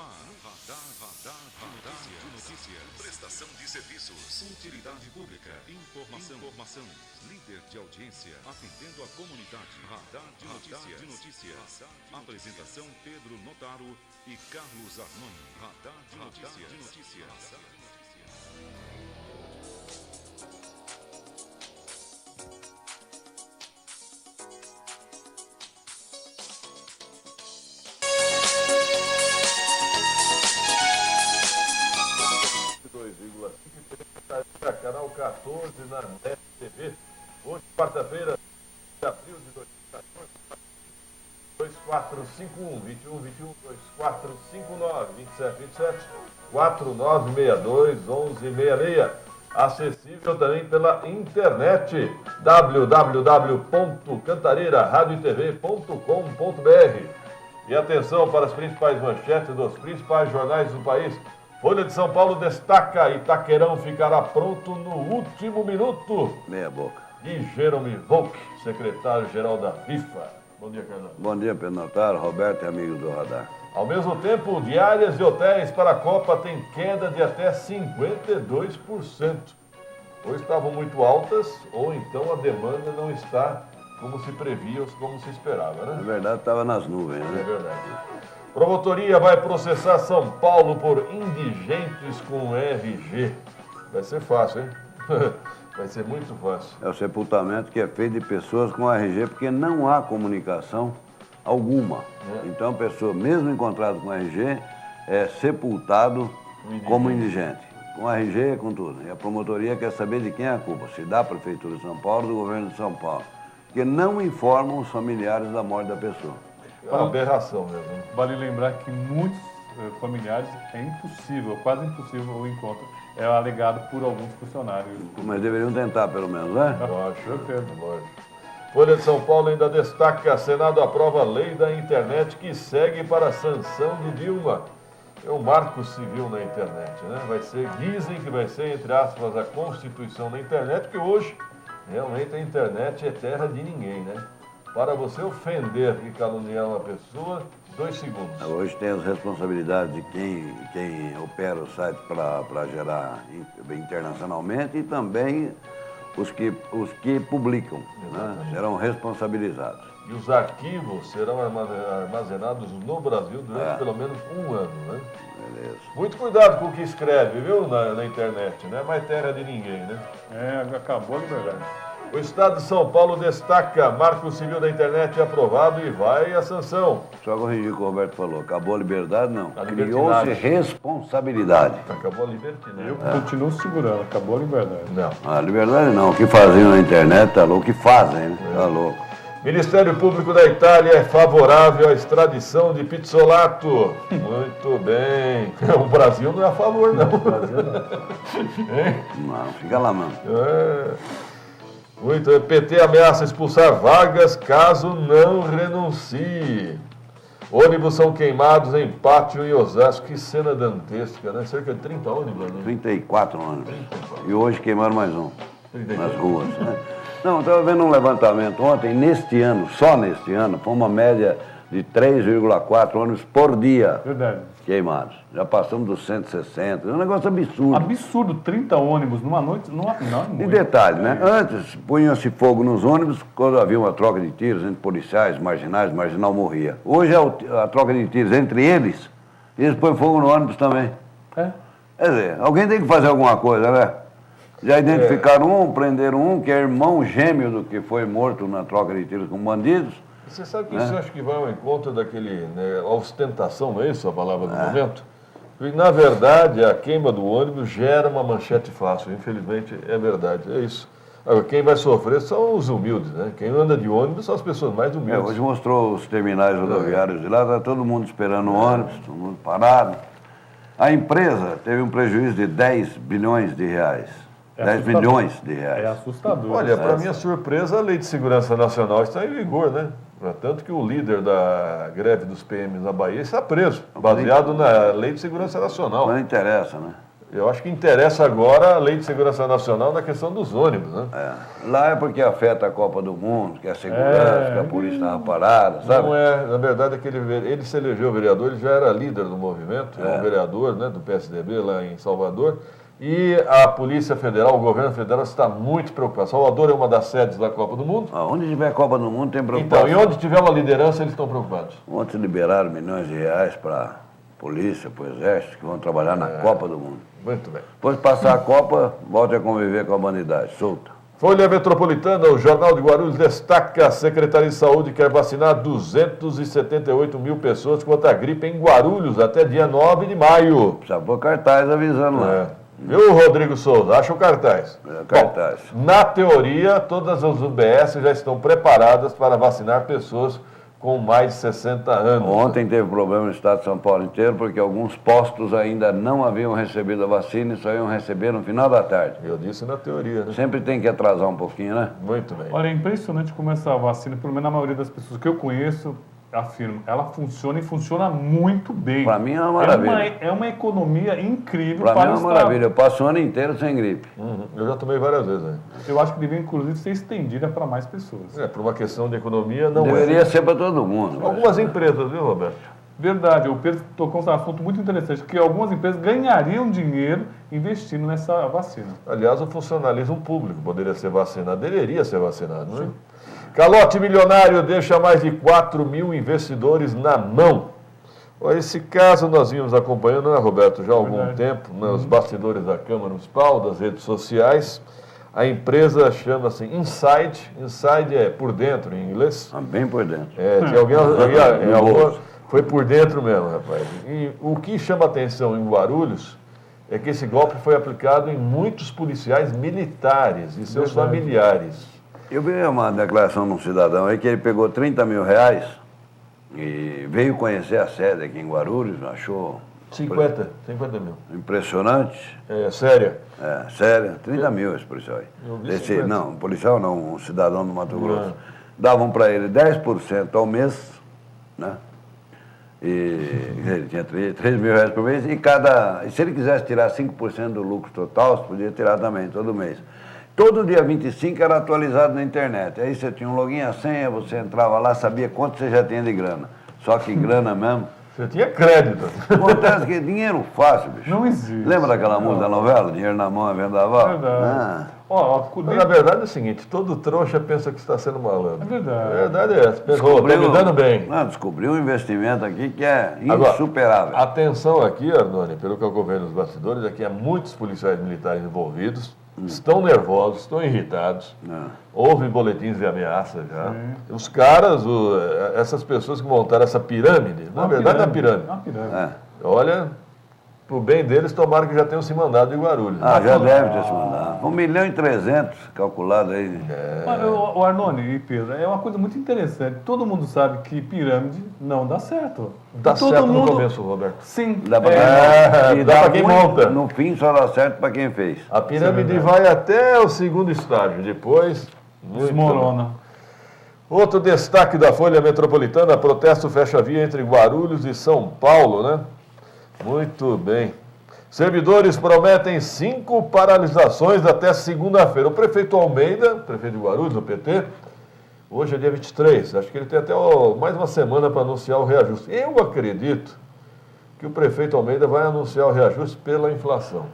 Radar de notícias. Prestação de serviços. Utilidade pública. Informação. Líder de audiência. Atendendo a comunidade. Radar de notícias. Apresentação Pedro Notaro e Carlos Armani. Radar de notícias. 2,5 canal 14 na NET TV. Hoje, quarta-feira, de abril de 2014. 2451 2121 2459 2727 4962 1166. Acessível também pela internet www.cantareiraradioetv.com.br. E atenção para as principais manchetes dos principais jornais do país. Folha de São Paulo destaca: Itaquerão ficará pronto no último minuto. Meia boca. De Jerome Volk, secretário-geral da FIFA. Bom dia, Carlos. Bom dia, Pedro Notaro, Roberto e amigos do Radar. Ao mesmo tempo, diárias de hotéis para a Copa têm queda de até 52%. Ou estavam muito altas, ou então a demanda não está como se previa, como se esperava, né? Na verdade, estava nas nuvens, né? É verdade. Promotoria vai processar São Paulo por indigentes com RG. Vai ser fácil, hein? Vai ser muito fácil. É o sepultamento que é feito de pessoas com RG, porque não há comunicação alguma. Então, a pessoa, mesmo encontrada com RG, é sepultado como indigente. Com RG, com tudo. E a promotoria quer saber de quem é a culpa, se da Prefeitura de São Paulo ou do Governo de São Paulo. Porque não informam os familiares da morte da pessoa. É uma aberração mesmo. Vale lembrar que muitos familiares é impossível, quase impossível o encontro. É alegado por alguns funcionários. Mas deveriam tentar, pelo menos, né? Lógico. Folha de São Paulo ainda destaca: Senado aprova a lei da internet que segue para a sanção de Dilma. É um marco civil na internet, né? Dizem que vai ser, entre aspas, a Constituição da internet, porque hoje realmente a internet é terra de ninguém, né? Para você ofender e caluniar uma pessoa, 2 segundos. Hoje tem as responsabilidades de quem opera o site para gerar internacionalmente e também os que publicam, né? Serão responsabilizados. E os arquivos serão armazenados no Brasil durante pelo menos 1 ano, né? Beleza. Muito cuidado com o que escreve, viu, na internet, não é mais terra de ninguém, né? Acabou a liberdade. O Estado de São Paulo destaca: Marco Civil da Internet aprovado e vai a sanção. Só corrigir o que o Roberto falou. Acabou a liberdade, não. A Criou-se responsabilidade. Acabou a liberdade. Eu continuo segurando, acabou a liberdade. Não. A liberdade não. O que faziam na internet, tá louco. O que fazem, né? Tá louco. Ministério Público da Itália é favorável à extradição de Pizzolato. Muito bem. O Brasil não é a favor, não. O Brasil não. Não, fica lá, mano. Muito. PT ameaça expulsar Vargas caso não renuncie. Ônibus são queimados em pátio em Osasco. Que cena dantesca, né? Cerca de 30 ônibus, né? 34 ônibus. E hoje queimaram mais um nas ruas, né? Não, estava vendo um levantamento ontem, neste ano, só neste ano, foi uma média de 3,4 ônibus por dia. Verdade. Queimados. Já passamos dos 160. É um negócio absurdo. Absurdo, 30 ônibus numa noite. Não, E detalhe, né? Antes punha-se fogo nos ônibus quando havia uma troca de tiros entre policiais, marginais, marginal morria. Hoje é a troca de tiros entre eles põem fogo no ônibus também. Quer dizer, alguém tem que fazer alguma coisa, né? Já identificaram prenderam um que é irmão gêmeo do que foi morto na troca de tiros com bandidos. Você sabe que isso acho que vai ao encontro daquele, né, ostentação, não é isso a palavra do momento? E, na verdade, a queima do ônibus gera uma manchete fácil, infelizmente é verdade, é isso. Agora, quem vai sofrer são os humildes, né? Quem anda de ônibus são as pessoas mais humildes. Hoje mostrou os terminais rodoviários de lá, está todo mundo esperando o ônibus, todo mundo parado. A empresa teve um prejuízo de 10 bilhões de reais. 10 milhões de reais. É assustador. Olha, para minha surpresa, a Lei de Segurança Nacional está em vigor, né? Tanto que o líder da greve dos PMs na Bahia está preso, baseado na Lei de Segurança Nacional. Não interessa, né? Eu acho que interessa agora a Lei de Segurança Nacional na questão dos ônibus, né? Lá é porque afeta a Copa do Mundo, que é a segurança, que a polícia estava parada, sabe? Não é, na verdade, ele se elegeu vereador, ele já era líder do movimento, é um vereador, né, do PSDB lá em Salvador, e a Polícia Federal, o governo federal está muito preocupado. Salvador é uma das sedes da Copa do Mundo. Onde tiver Copa do Mundo tem preocupação. Então, e onde tiver uma liderança, eles estão preocupados. Ontem liberaram milhões de reais para a polícia, para o exército, que vão trabalhar na Copa do Mundo. Muito bem. Depois de passar a Copa, volte a conviver com a humanidade, solta. Folha Metropolitana, o Jornal de Guarulhos destaca: a Secretaria de Saúde quer vacinar 278 mil pessoas contra a gripe em Guarulhos até dia 9 de maio. Precisa pôr cartaz avisando lá. Viu, Rodrigo Souza? Acha o cartaz. Cartaz. Bom, na teoria, todas as UBS já estão preparadas para vacinar pessoas com mais de 60 anos. Ontem teve problema no estado de São Paulo inteiro, porque alguns postos ainda não haviam recebido a vacina e só iam receber no final da tarde. Eu disse na teoria, né? Sempre tem que atrasar um pouquinho, né? Muito bem. Olha, é impressionante como essa vacina, pelo menos a maioria das pessoas que eu conheço, afirmo, ela funciona e funciona muito bem. Para mim é uma maravilha. É uma economia incrível para para mim é uma maravilha. Eu passo o ano inteiro sem gripe. Eu já tomei várias vezes, né? Eu acho que deveria, inclusive, ser estendida para mais pessoas. Por uma questão de economia, não Deveria ser para todo mundo. Algumas empresas, viu, Roberto? Verdade, o Pedro tocou um assunto muito interessante, que algumas empresas ganhariam dinheiro investindo nessa vacina. Aliás, o funcionalismo público poderia ser vacinado, deveria ser vacinado, né? Calote milionário deixa mais de 4 mil investidores na mão. Esse caso nós vimos acompanhando, né, Roberto, já há algum tempo, nos bastidores da Câmara Municipal, das redes sociais. A empresa chama-se Inside. Inside é por dentro em inglês. Bem por dentro. Foi por dentro mesmo, rapaz. E o que chama atenção em Guarulhos é que esse golpe foi aplicado em muitos policiais militares e seus familiares. Eu vi uma declaração de um cidadão aí que ele pegou 30 mil reais e veio conhecer a sede aqui em Guarulhos, achou... 50 mil. Impressionante. Séria? Sério, 30 mil esse policial aí. Não, policial não, um cidadão do Mato Grosso. Davam para ele 10% ao mês, né? E ele tinha 3 mil reais por mês e se ele quisesse tirar 5% do lucro total, você podia tirar também, todo mês. Todo dia 25 era atualizado na internet. Aí você tinha um login, a senha, você entrava lá, sabia quanto você já tinha de grana. Só que grana mesmo. Você tinha crédito. Acontece que dinheiro fácil, bicho. Não existe. Lembra daquela música da novela? Dinheiro na mão é vendaval? Verdade. Mas, na verdade é o seguinte, todo trouxa pensa que está sendo malandro. É verdade. A verdade é essa. Pensou, está me dando bem. Descobriu um investimento aqui que é insuperável. Agora, atenção aqui, Arnone, pelo que eu acompanho nos bastidores, é que há muitos policiais militares envolvidos, estão nervosos, estão irritados. Houve boletins de ameaça já. Os caras, essas pessoas que montaram essa pirâmide, na verdade é uma pirâmide. Olha, pro bem deles, tomaram que já tenham se mandado de Guarulhos. Já deve ter se mandado. 1.3 milhões calculado aí. O Arnone e Pedro, é uma coisa muito interessante. Todo mundo sabe que pirâmide não dá certo. Dá certo no começo, Roberto. Sim. Dá para quem monta. No fim só dá certo para quem fez. A pirâmide vai até o segundo estágio, depois desmorona. Outro destaque da Folha Metropolitana: protesto fecha via entre Guarulhos e São Paulo, né? Muito bem. Servidores prometem 5 paralisações até segunda-feira. O prefeito Almeida, prefeito de Guarulhos, do PT, hoje é dia 23, acho que ele tem até mais uma semana para anunciar o reajuste. Eu acredito que o prefeito Almeida vai anunciar o reajuste pela inflação.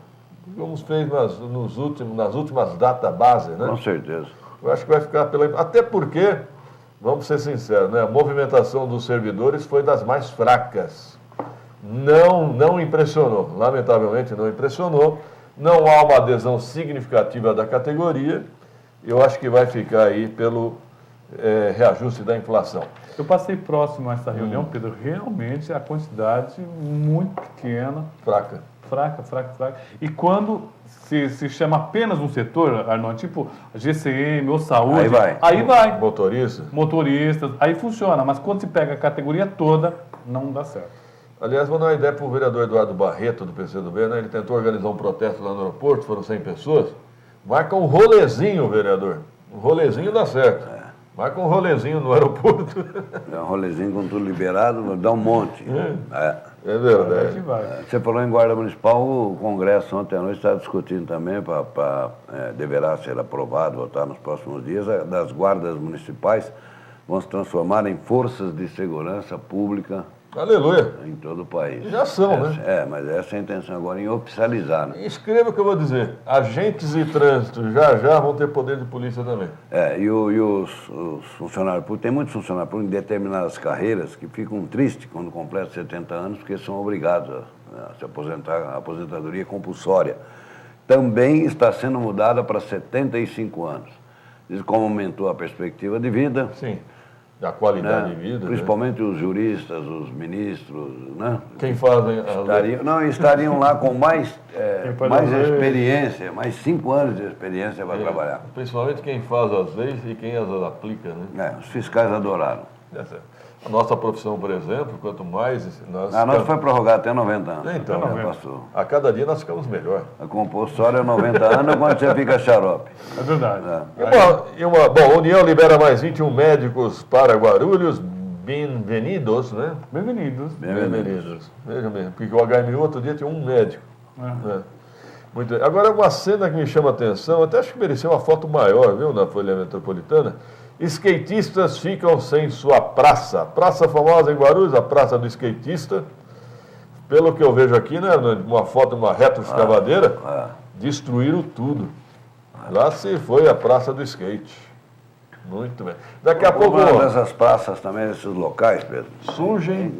Como fez nas últimas datas base, né? Com certeza. Eu acho que vai ficar pela... Até porque, vamos ser sinceros, né? A movimentação dos servidores foi das mais fracas. Não impressionou, lamentavelmente não impressionou. Não há uma adesão significativa da categoria. Eu acho que vai ficar aí pelo reajuste da inflação. Eu passei próximo a essa reunião, Pedro. Realmente a quantidade muito pequena. Fraca. E quando se chama apenas um setor, Arnone, tipo GCM ou saúde, aí vai. Motoristas, aí funciona. Mas quando se pega a categoria toda, não dá certo. Aliás, vou dar uma ideia para o vereador Eduardo Barreto, do PCdoB, né? Ele tentou organizar um protesto lá no aeroporto, foram 100 pessoas. Marca um rolezinho, vereador. Um rolezinho dá certo. Vai com um rolezinho no aeroporto. É um rolezinho com tudo liberado, dá um monte. É verdade. Você falou em guarda municipal, o Congresso ontem à noite está discutindo também, deverá ser aprovado, votar nos próximos dias, das guardas municipais vão se transformar em forças de segurança pública. Aleluia. Em todo o país. Já são, né? Mas essa é a intenção agora, em oficializar. Né? Escreva o que eu vou dizer. Agentes de trânsito já vão ter poder de polícia também. E os funcionários públicos, tem muitos funcionários públicos em determinadas carreiras que ficam tristes quando completam 70 anos, porque são obrigados a se aposentar, a aposentadoria compulsória. Também está sendo mudada para 75 anos. Isso como aumentou a perspectiva de vida. Sim. Da qualidade de vida. Principalmente os juristas, os ministros, né? Quem fazem estariam lá com mais experiência, mais 5 anos de experiência para trabalhar. Principalmente quem faz as leis e quem as aplica, né? Os fiscais adoraram. A nossa profissão, por exemplo, quanto mais... A nossa foi prorrogada até 90 anos. Então, passou. A cada dia nós ficamos melhor. A compulsória é 90 anos quando você fica xarope. É verdade. Bom, União libera mais 21 médicos para Guarulhos. Bem-vindos, né? Bem-vindos. Veja mesmo, porque o HMU outro dia tinha um médico. Muito bem. Agora, uma cena que me chama a atenção, até acho que mereceu uma foto maior, viu, na Folha Metropolitana. Skatistas ficam sem sua praça. Praça famosa em Guarulhos, a Praça do Skatista. Pelo que eu vejo aqui, né, uma foto de uma retroescavadeira, destruíram tudo. Lá se foi a Praça do Skate. Muito bem. Daqui a pouco... Essas praças também, esses locais, Pedro. Surgem.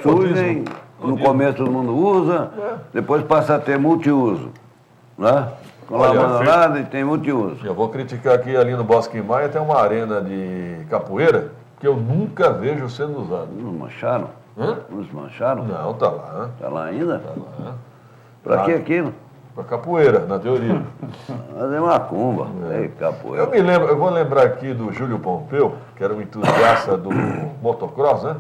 Surgem, no começo todo mundo usa, depois passa a ter multiuso. Né? Com lá abandonada e tem multiuso. Eu vou criticar aqui ali no Bosque Maia, tem uma arena de capoeira que eu nunca vejo sendo usada. Não mancharam? Não desmancharam? Não, tá lá. Tá lá ainda? Tá lá. Pra que aquilo? Pra capoeira, na teoria. Mas é macumba. Capoeira. Eu vou lembrar aqui do Júlio Pompeu, que era um entusiasta do motocross, né?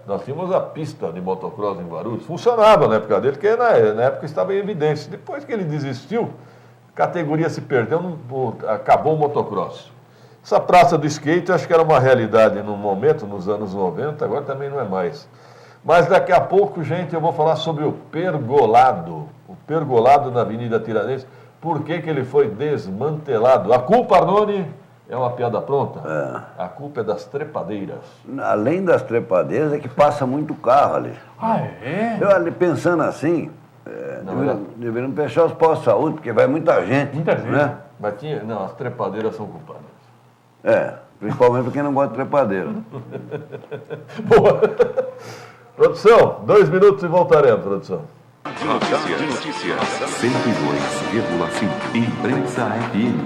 Nós tínhamos a pista de motocross em Guarulhos. Funcionava na época dele, porque na época estava em evidência. Depois que ele desistiu, a categoria se perdeu, acabou o motocross. Essa praça do skate, eu acho que era uma realidade no momento, nos anos 90, agora também não é mais. Mas daqui a pouco, gente, eu vou falar sobre o pergolado. O pergolado na Avenida Tiradentes. Por que ele foi desmantelado? A culpa, Arnone, é uma piada pronta? A culpa é das trepadeiras. Além das trepadeiras, é que passa muito carro ali. Eu ali pensando assim, deveriam fechar os postos de saúde, porque vai muita gente. Muita gente. Né? Mas as trepadeiras são culpadas. Principalmente porque não gosta de trepadeira. Boa. Produção, 2 minutos e voltaremos, produção. De notícias. 102,5. Imprensa FM.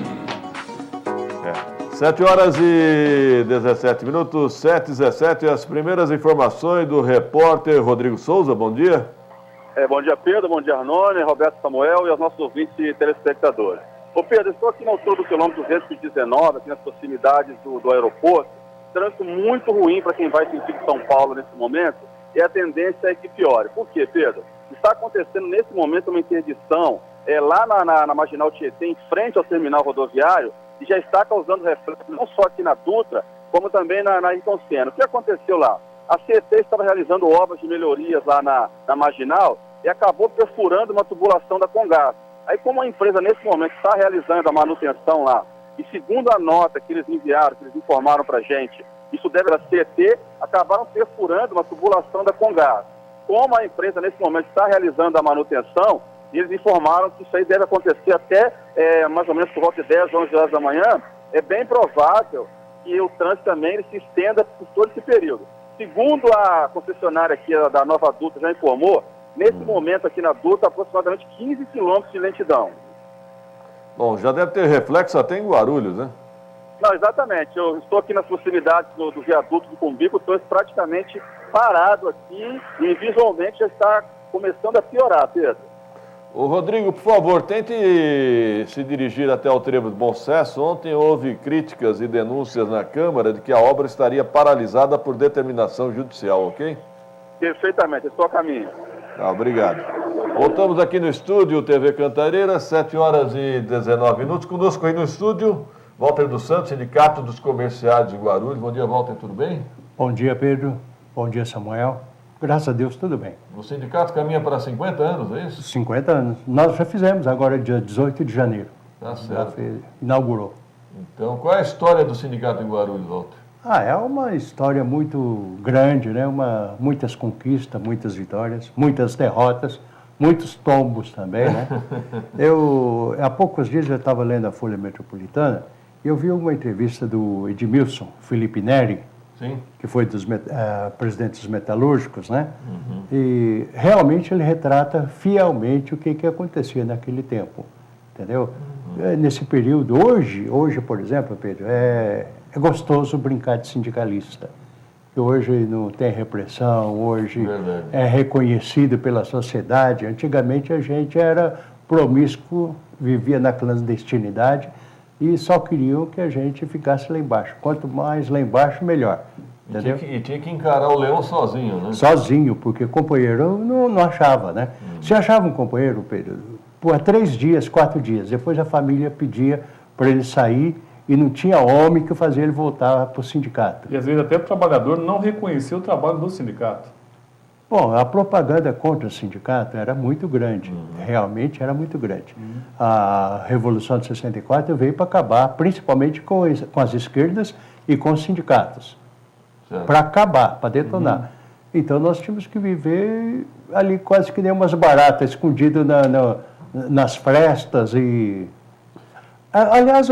7 horas e 17 minutos, 7h17. As primeiras informações do repórter Rodrigo Souza. Bom dia. Bom dia, Pedro. Bom dia, Arnone, Roberto Samuel e aos nossos ouvintes e telespectadores. Ô, Pedro, estou aqui na altura do quilômetro 219, aqui nas proximidades do aeroporto. Trânsito muito ruim para quem vai sentido São Paulo nesse momento, e a tendência é que piore. Por quê, Pedro? Está acontecendo nesse momento uma interdição lá na Marginal Tietê, em frente ao terminal rodoviário, e já está causando reflexo não só aqui na Dutra, como também na Ayrton Senna. O que aconteceu lá? A CET estava realizando obras de melhorias lá na Marginal e acabou perfurando uma tubulação da Congás. Aí, como a empresa, nesse momento, está realizando a manutenção lá, e segundo a nota que eles enviaram, que eles informaram para a gente, isso deve a CET, acabaram perfurando uma tubulação da Congás. Como a empresa, nesse momento, está realizando a manutenção, eles informaram que isso aí deve acontecer até mais ou menos por volta de 10, 11 horas da manhã, é bem provável que o trânsito também ele se estenda por todo esse período. Segundo a concessionária aqui da Nova Dutra já informou, nesse momento aqui na Dutra, aproximadamente 15 quilômetros de lentidão. Bom, já deve ter reflexo até em Guarulhos, né? Não, exatamente. Eu estou aqui nas proximidades do viaduto do Cumbico, estou praticamente parado aqui e visualmente já está começando a piorar, Pedro. Ô Rodrigo, por favor, tente se dirigir até o trevo de Bom Sucesso. Ontem houve críticas e denúncias na Câmara de que a obra estaria paralisada por determinação judicial, ok? Perfeitamente, estou a caminho. Obrigado. Voltamos aqui no estúdio TV Cantareira, 7 horas e 19 minutos. Conosco aí no estúdio, Walter dos Santos, Sindicato dos Comerciários de Guarulhos. Bom dia, Walter, tudo bem? Bom dia, Pedro. Bom dia, Samuel. Graças a Deus, tudo bem. O sindicato caminha para 50 anos, é isso? 50 anos. Nós já fizemos agora, dia 18 de janeiro. Tá certo. Inaugurou. Então, qual é a história do sindicato em Guarulhos, Walter? É uma história muito grande, né? Muitas conquistas, muitas vitórias, muitas derrotas, muitos tombos também, né? Há poucos dias eu estava lendo a Folha Metropolitana e eu vi uma entrevista do Edmilson Felipe Neri, sim, que foi dos presidentes metalúrgicos, né? Uhum. E realmente ele retrata fielmente o que acontecia naquele tempo, entendeu? Uhum. Nesse período, hoje, por exemplo, Pedro, é gostoso brincar de sindicalista. Hoje não tem repressão, hoje é reconhecido pela sociedade. Antigamente a gente era promíscuo, vivia na clandestinidade e só queriam que a gente ficasse lá embaixo. Quanto mais lá embaixo, melhor. Entendeu? E tinha que encarar o leão sozinho, né? Sozinho, porque companheiro não achava, né? Se achava um companheiro, Pedro, por 3 dias, 4 dias, depois a família pedia para ele sair e não tinha homem que fazia ele voltar para o sindicato. E às vezes até o trabalhador não reconhecia o trabalho do sindicato. Bom, a propaganda contra o sindicato era muito grande, realmente era muito grande. A Revolução de 64 veio para acabar, principalmente com as esquerdas e com os sindicatos. Para acabar, para detonar. Então nós tínhamos que viver ali quase que nem umas baratas, escondidas nas frestas e... Aliás,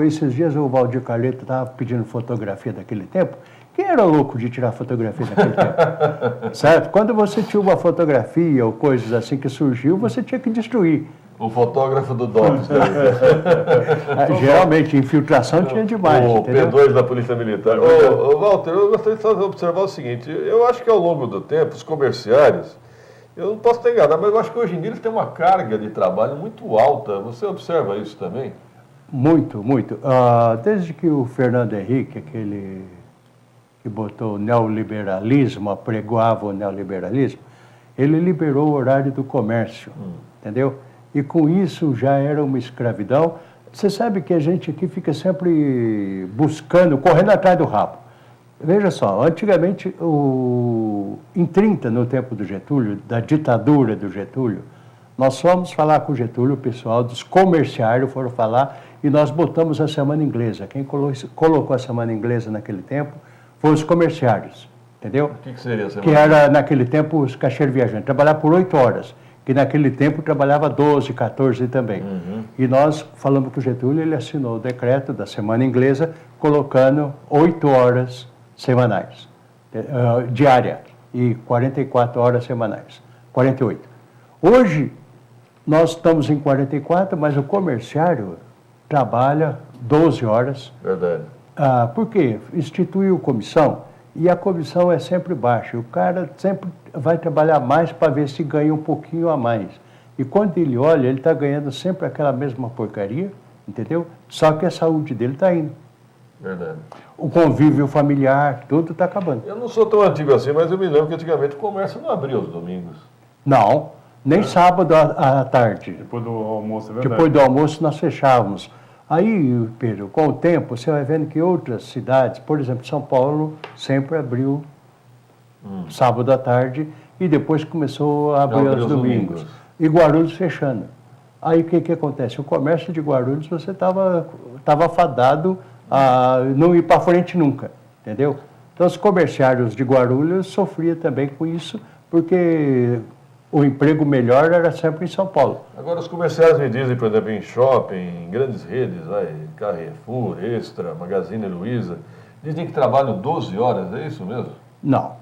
esses dias o Valdir Carleto estava pedindo fotografia daquele tempo. Quem era louco de tirar fotografia daquele tempo? Certo? Quando você tinha uma fotografia ou coisas assim que surgiu, você tinha que destruir. O fotógrafo do DOPS. Geralmente, infiltração tinha demais. O entendeu? P2 da Polícia Militar. Ô, Walter, eu gostaria de observar o seguinte. Eu acho que ao longo do tempo, os comerciários, eu não posso ter enganado, mas eu acho que hoje em dia eles têm uma carga de trabalho muito alta. Você observa isso também? Muito, muito. Desde que o Fernando Henrique, aquele que botou o neoliberalismo, apregoava o neoliberalismo, ele liberou o horário do comércio, entendeu? E com isso já era uma escravidão. Você sabe que a gente aqui fica sempre buscando, correndo atrás do rabo. Veja só, antigamente, em 30, no tempo do Getúlio, da ditadura do Getúlio, nós fomos falar com o Getúlio, o pessoal dos comerciários foram falar, e nós botamos a semana inglesa. Quem colocou a semana inglesa naquele tempo foram os comerciários, entendeu? O que seria a semana? Que era, naquele tempo, os caixeiros viajantes. Trabalhar por 8 horas, que naquele tempo trabalhava 12, 14 também. E nós falamos com o Getúlio, ele assinou o decreto da semana inglesa, colocando 8 horas semanais, diária, e 44 horas semanais, 48. Hoje, nós estamos em 44, mas o comerciário trabalha 12 horas. Verdade. Por quê? Instituiu comissão e a comissão é sempre baixa. O cara sempre vai trabalhar mais para ver se ganha um pouquinho a mais. E quando ele olha, ele está ganhando sempre aquela mesma porcaria, entendeu? Só que a saúde dele está indo. Verdade. O convívio familiar, tudo está acabando. Eu não sou tão antigo assim, mas eu me lembro que antigamente o comércio não abria os domingos. Não, nem sábado à tarde. Depois do almoço, é verdade. Depois do almoço nós fechávamos. Aí, Pedro, com o tempo, você vai vendo que outras cidades, por exemplo, São Paulo, sempre abriu sábado à tarde e depois começou a abrir aos domingos. E Guarulhos fechando. Aí o que acontece? O comércio de Guarulhos você estava fadado a não ir para frente nunca, entendeu? Então os comerciários de Guarulhos sofriam também com isso, porque o emprego melhor era sempre em São Paulo. Agora, os comerciários me dizem, por exemplo, em shopping, em grandes redes, Carrefour, Extra, Magazine Luiza, dizem que trabalham 12 horas, é isso mesmo? Não.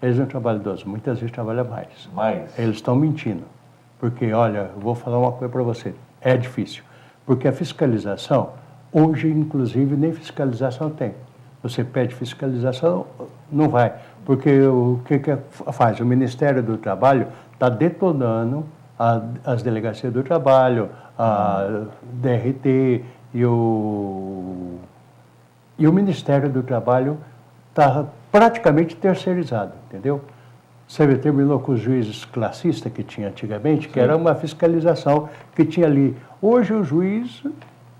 Eles não trabalham 12, muitas vezes trabalham mais. Mais? Eles estão mentindo. Porque, olha, eu vou falar uma coisa para você, é difícil. Porque a fiscalização, hoje, inclusive, nem fiscalização tem. Você pede fiscalização, não vai. Porque o que faz? O Ministério do Trabalho está detonando as delegacias do trabalho, a DRT e o Ministério do Trabalho está praticamente terceirizado, entendeu? Você terminou com os juízes classistas que tinha antigamente, que era uma fiscalização que tinha ali. Hoje o juiz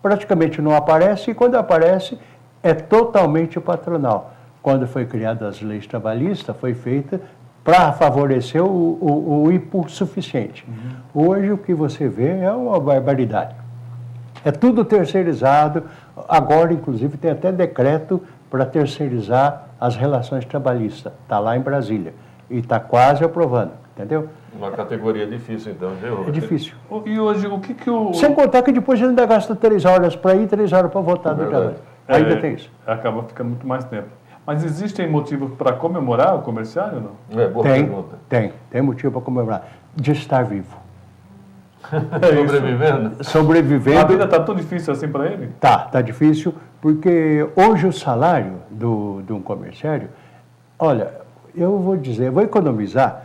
praticamente não aparece, e quando aparece é totalmente patronal. Quando foi criada as leis trabalhistas, foi feita para favorecer o impulso suficiente. Hoje o que você vê é uma barbaridade. É tudo terceirizado, agora inclusive tem até decreto para terceirizar as relações trabalhistas. Está lá em Brasília e está quase aprovando, entendeu? Uma categoria difícil, então, viu? É difícil. E hoje, o que o... Sem contar que depois ele ainda gasta 3 horas para ir, 3 horas para voltar do trabalho. Ainda tem isso. Acaba ficando muito mais tempo. Mas existem motivos para comemorar o comerciário ou não? Boa pergunta. Tem motivo para comemorar. De estar vivo. Sobrevivendo? Sobrevivendo. A vida está tão difícil assim para ele? Tá difícil, porque hoje o salário de um comerciário, olha, eu vou dizer, vou economizar,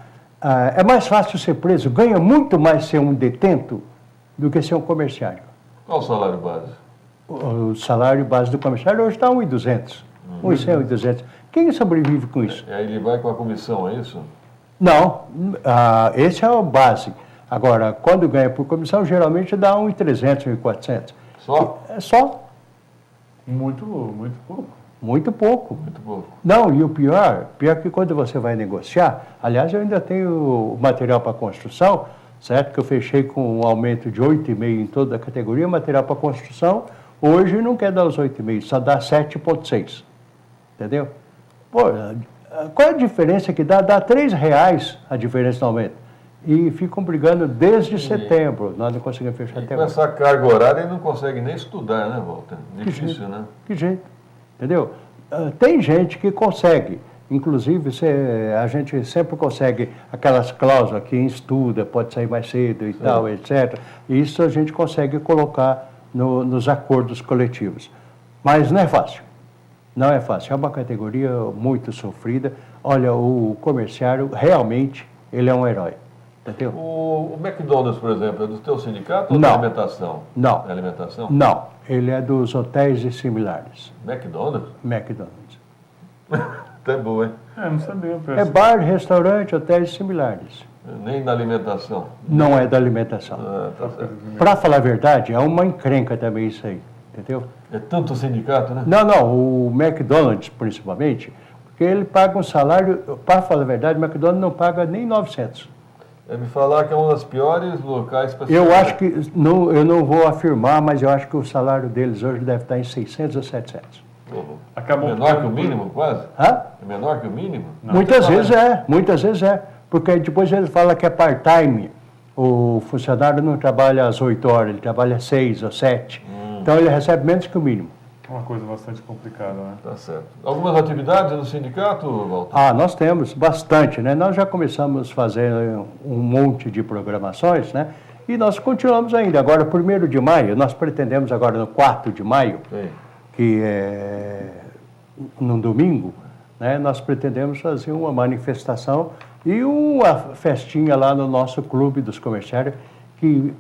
é mais fácil ser preso, ganha muito mais ser um detento do que ser um comerciário. Qual o salário base? O salário base do comerciário hoje está 1.200, 1.100, 1.200. Quem sobrevive com isso? Aí ele vai com a comissão, é isso? Não, esse é o base. Agora, quando ganha por comissão, geralmente dá 1.300, 1.400. Só? É só. Muito pouco. Muito pouco. Muito pouco. Não, e o pior que quando você vai negociar, aliás, eu ainda tenho o material para construção, certo? Que eu fechei com um aumento de 8,5 em toda a categoria, material para construção, hoje não quer dar os 8,5, só dá 7,6. Entendeu? Pô, qual é a diferença que dá? Dá R$3 a diferença do aumento. E ficam brigando desde setembro. Nós não conseguimos fechar até agora. Com essa carga horária, ele não consegue nem estudar, né, Walter? Difícil, né? Que jeito. Entendeu? Tem gente que consegue. Inclusive, a gente sempre consegue aquelas cláusulas que estuda, pode sair mais cedo e tal, etc. Isso a gente consegue colocar nos acordos coletivos. Mas não é fácil. Não é fácil. É uma categoria muito sofrida. Olha, o comerciário, realmente, ele é um herói. Entendeu? O McDonald's, por exemplo, é do teu sindicato ou Não. da alimentação? Não. É alimentação? Não. Ele é dos hotéis e similares. McDonald's? McDonald's. Até boa, hein? Não sabia. É bar, restaurante, hotéis similares. Nem da alimentação? Não é da alimentação. Tá certo. Para falar a verdade, é uma encrenca também isso aí. Entendeu? É tanto sindicato, né? Não. O McDonald's, principalmente, porque ele paga um salário... Para falar a verdade, o McDonald's não paga nem 900. É me falar que é um dos piores locais para... Eu acho que... eu não vou afirmar, mas eu acho que o salário deles hoje deve estar em 600 ou 700. Acabou menor que o mínimo, quase? Hã? É menor que o mínimo? Não, muitas vezes é. Porque depois ele fala que é part-time. O funcionário não trabalha às 8 horas, ele trabalha às 6 ou 7. Então ele recebe menos que o mínimo. Uma coisa bastante complicada, né? Tá certo. Algumas atividades no sindicato, Walter? Nós temos bastante, né? Nós já começamos a fazer um monte de programações, né? E nós continuamos ainda. Agora, 1º de maio, nós pretendemos agora no 4 de maio, que é no domingo, né? Nós pretendemos fazer uma manifestação e uma festinha lá no nosso clube dos comerciários, que,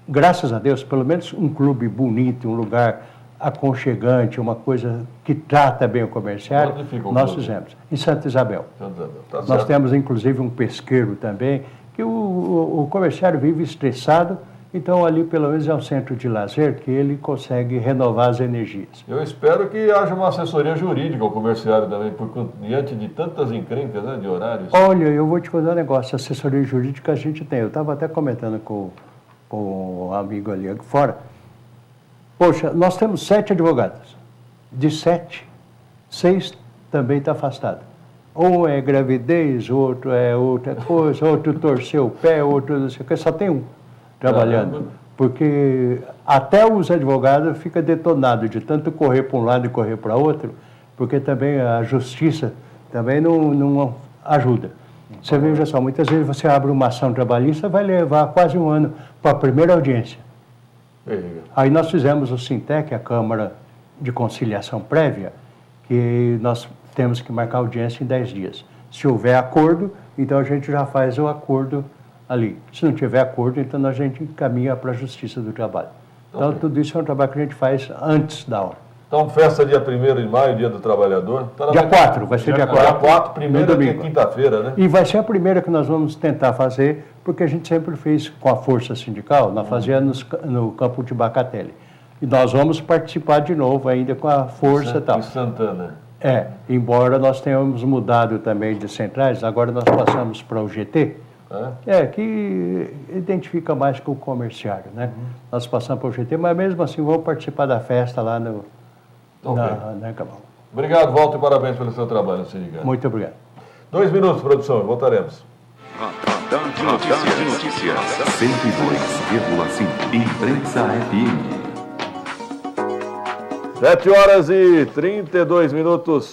graças a Deus, pelo menos um clube bonito, um lugar aconchegante, uma coisa que trata bem o comerciário, nós fizemos. Em Santa Isabel. Tá nós temos, inclusive, um pesqueiro também, que o comerciário vive estressado, então ali pelo menos é um centro de lazer que ele consegue renovar as energias. Eu espero que haja uma assessoria jurídica ao comerciário também, porque diante de tantas encrencas, né, de horários. Olha, eu vou te contar um negócio, assessoria jurídica a gente tem. Eu estava até comentando com um amigo ali fora. Poxa, nós temos 7 advogados. De 7, 6 também está afastado. Um é gravidez, outro é outra coisa, outro torceu o pé, outro não sei o que, só tem um trabalhando. Porque até os advogados ficam detonados de tanto correr para um lado e correr para outro, porque também a justiça também não ajuda. Você veja só, muitas vezes você abre uma ação trabalhista, vai levar quase um ano para a primeira audiência. Aí nós fizemos o Sintec, a Câmara de Conciliação Prévia, que nós temos que marcar audiência em 10 dias. Se houver acordo, então a gente já faz o acordo ali. Se não tiver acordo, então a gente encaminha para a Justiça do Trabalho. Então tudo isso é um trabalho que a gente faz antes da hora. Então, festa dia 1º de maio, dia do trabalhador. Dia 4, vai ser dia 4. Dia 4, primeiro que é quinta-feira, né? E vai ser a primeira que nós vamos tentar fazer, porque a gente sempre fez com a força sindical, nós fazíamos no campo de Bacatelli. E nós vamos participar de novo ainda com a força e tal. Em Santana. Embora nós tenhamos mudado também de centrais, agora nós passamos para o GT, que identifica mais com o comerciário, né? Nós passamos para o GT, mas mesmo assim vamos participar da festa lá na Cabal. Obrigado, Walter, e parabéns pelo seu trabalho, Sirigan. Muito obrigado. 2 minutos, produção, voltaremos. Radar de notícias. 102,5. Imprensa FM. 7h32,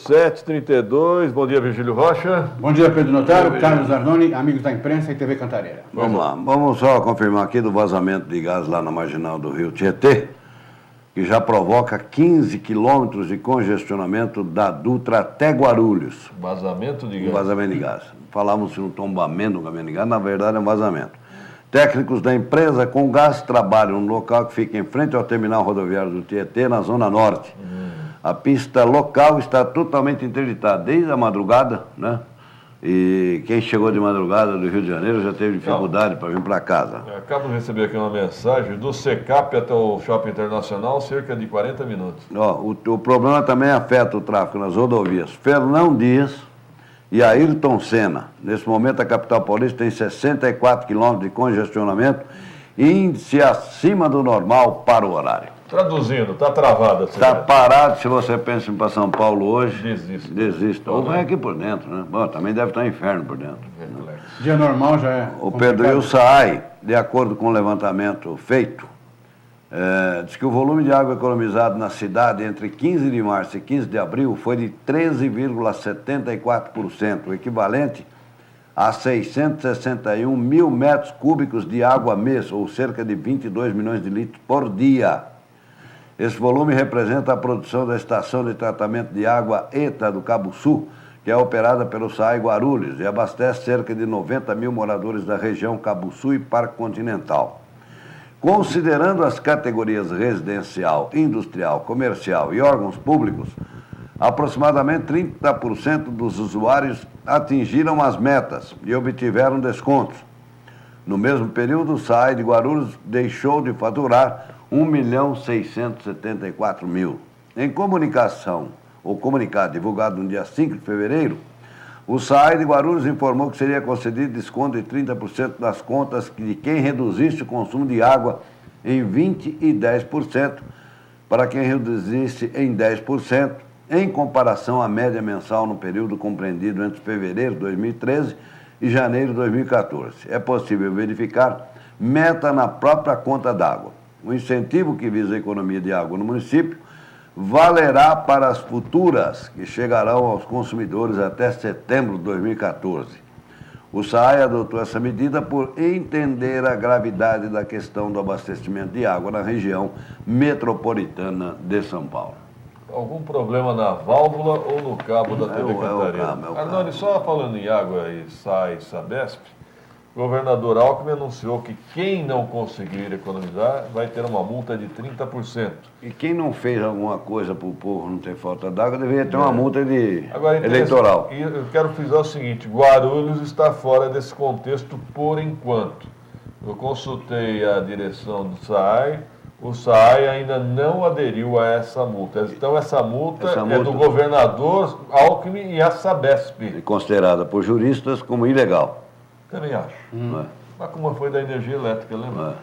7h32. Bom dia, Virgílio Rocha. Bom dia, Pedro Notário, Carlos Arnone, amigos da imprensa e TV Cantareira. Vamos lá, vamos só confirmar aqui do vazamento de gás lá na marginal do Rio Tietê, que já provoca 15 quilômetros de congestionamento da Dutra até Guarulhos. Vazamento de gás? Um vazamento de gás. Falávamos um tombamento do caminhão de gás, na verdade é um vazamento. Técnicos da empresa com gás trabalham no local que fica em frente ao terminal rodoviário do Tietê, na Zona Norte. A pista local está totalmente interditada desde a madrugada, né? E quem chegou de madrugada do Rio de Janeiro já teve dificuldade para vir para casa. Acabo de receber aqui uma mensagem do Secap até o Shopping Internacional, cerca de 40 minutos. O problema também afeta o tráfego nas rodovias Fernão Dias e Ayrton Senna. Nesse momento, a capital paulista tem 64 quilômetros de congestionamento, índice acima do normal para o horário. Traduzindo, está travada. Está parado. Se você pensa em ir para São Paulo hoje, desista. Ou vem aqui por dentro, né? Bom, também deve estar um inferno por dentro. Dia normal já é. O Pedro e o SAAI, de acordo com o levantamento feito, diz que o volume de água economizado na cidade entre 15 de março e 15 de abril foi de 13,74%, o equivalente a 661 mil metros cúbicos de água mês, ou cerca de 22 milhões de litros por dia. Esse volume representa a produção da estação de tratamento de água ETA do Cabo Sul, que é operada pelo SAAI Guarulhos e abastece cerca de 90 mil moradores da região Cabo Sul e Parque Continental. Considerando as categorias residencial, industrial, comercial e órgãos públicos, aproximadamente 30% dos usuários atingiram as metas e obtiveram descontos. No mesmo período, o SAAI de Guarulhos deixou de faturar 1.674.000. Em comunicação, ou comunicado divulgado no dia 5 de fevereiro, o SAAI de Guarulhos informou que seria concedido desconto de 30% das contas de quem reduzisse o consumo de água em 20% e 10%, para quem reduzisse em 10%, em comparação à média mensal no período compreendido entre fevereiro de 2013 e janeiro de 2014. É possível verificar meta na própria conta d'água. O incentivo que visa a economia de água no município valerá para as futuras, que chegarão aos consumidores até setembro de 2014. O SAAI adotou essa medida por entender a gravidade da questão do abastecimento de água na região metropolitana de São Paulo. Algum problema na válvula ou no cabo da TV Cantareira? Arnone, só falando em água e SAAI e Sabesp, o governador Alckmin anunciou que quem não conseguir economizar vai ter uma multa de 30%. E quem não fez alguma coisa para o povo não ter falta d'água deveria ter uma multa eleitoral. E eu quero frisar o seguinte, Guarulhos está fora desse contexto por enquanto. Eu consultei a direção do SAAI, o SAAI ainda não aderiu a essa multa. Então essa multa é do governador Alckmin e a Sabesp. E considerada por juristas como ilegal. Também acho. Mas como foi da energia elétrica, lembra?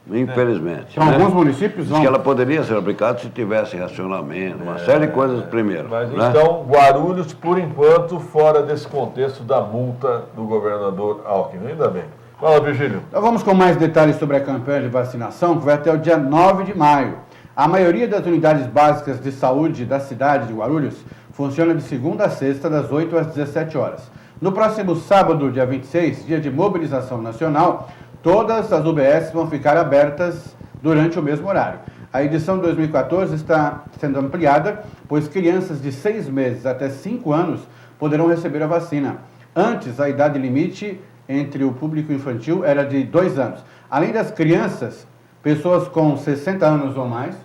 Infelizmente. Então, alguns municípios vão... Diz que ela poderia ser aplicada se tivesse racionamento, uma série de coisas primeiro. Mas então, Guarulhos, por enquanto, fora desse contexto da multa do governador Alckmin. Ainda bem. Fala, Virgílio. Então vamos com mais detalhes sobre a campanha de vacinação, que vai até o dia 9 de maio. A maioria das unidades básicas de saúde da cidade de Guarulhos funciona de segunda a sexta, das 8 às 17 horas. No próximo sábado, dia 26, dia de mobilização nacional, todas as UBS vão ficar abertas durante o mesmo horário. A edição de 2014 está sendo ampliada, pois crianças de 6 meses até 5 anos poderão receber a vacina. Antes, a idade limite entre o público infantil era de 2 anos. Além das crianças, pessoas com 60 anos ou mais,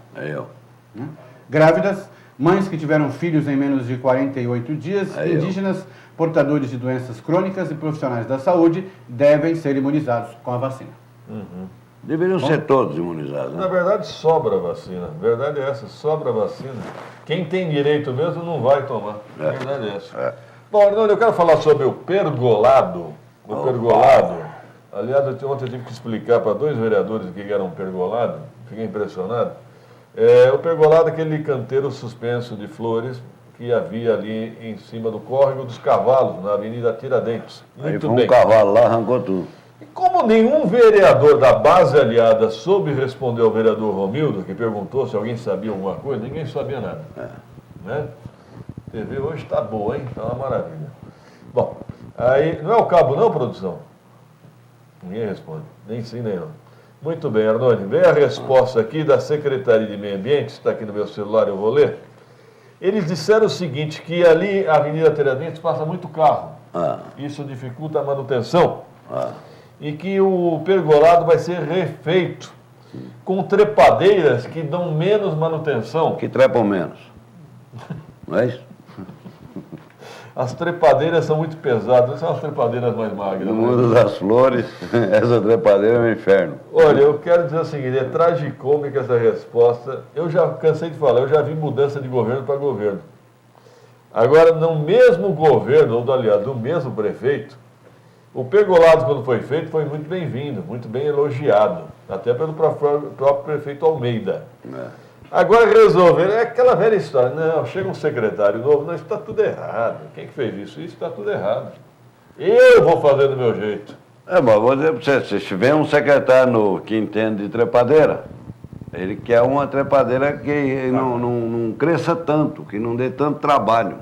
grávidas, mães que tiveram filhos em menos de 48 dias, indígenas, portadores de doenças crônicas e profissionais da saúde devem ser imunizados com a vacina. Deveriam ser todos imunizados. Né? Na verdade, sobra vacina. A verdade é essa, sobra vacina. Quem tem direito mesmo não vai tomar. A verdade é essa. Bom, Arnone, eu quero falar sobre o pergolado. O pergolado. Aliás, ontem eu tive que explicar para 2 vereadores o que era um pergolado. Fiquei impressionado. O pergolado é aquele canteiro suspenso de flores que havia ali em cima do Córrego dos Cavalos, na Avenida Tiradentes. Muito bem. Um cavalo lá, arrancou tudo. E como nenhum vereador da base aliada soube responder ao vereador Romildo, que perguntou se alguém sabia alguma coisa, ninguém sabia nada. Né? A TV hoje está boa, hein? Está uma maravilha. Bom, aí, não é o cabo não, produção? Ninguém responde, nem sim, nem não. Muito bem, Arnone, vem a resposta aqui da Secretaria de Meio Ambiente, está aqui no meu celular, eu vou ler. Eles disseram o seguinte, que ali, a Avenida Tiradentes, passa muito carro. Isso dificulta a manutenção. E que o pergolado vai ser refeito com trepadeiras que dão menos manutenção. Que trepam menos. Não é isso? As trepadeiras são muito pesadas, são as trepadeiras mais magras. No mundo das flores, essa trepadeira é um inferno. Olha, eu quero dizer o seguinte, é tragicômica essa resposta. Eu já cansei de falar, eu já vi mudança de governo para governo. Agora, no mesmo governo, ou aliás, do mesmo prefeito, o pergolado, quando foi feito, foi muito bem-vindo, muito bem elogiado, até pelo próprio prefeito Almeida. Agora resolver, é aquela velha história, não, chega um secretário novo, não, isso está tudo errado. Quem que fez isso? Isso está tudo errado. Eu vou fazer do meu jeito. Mas vou dizer para você, se tiver um secretário novo que entende de trepadeira, ele quer uma trepadeira que não cresça tanto, que não dê tanto trabalho.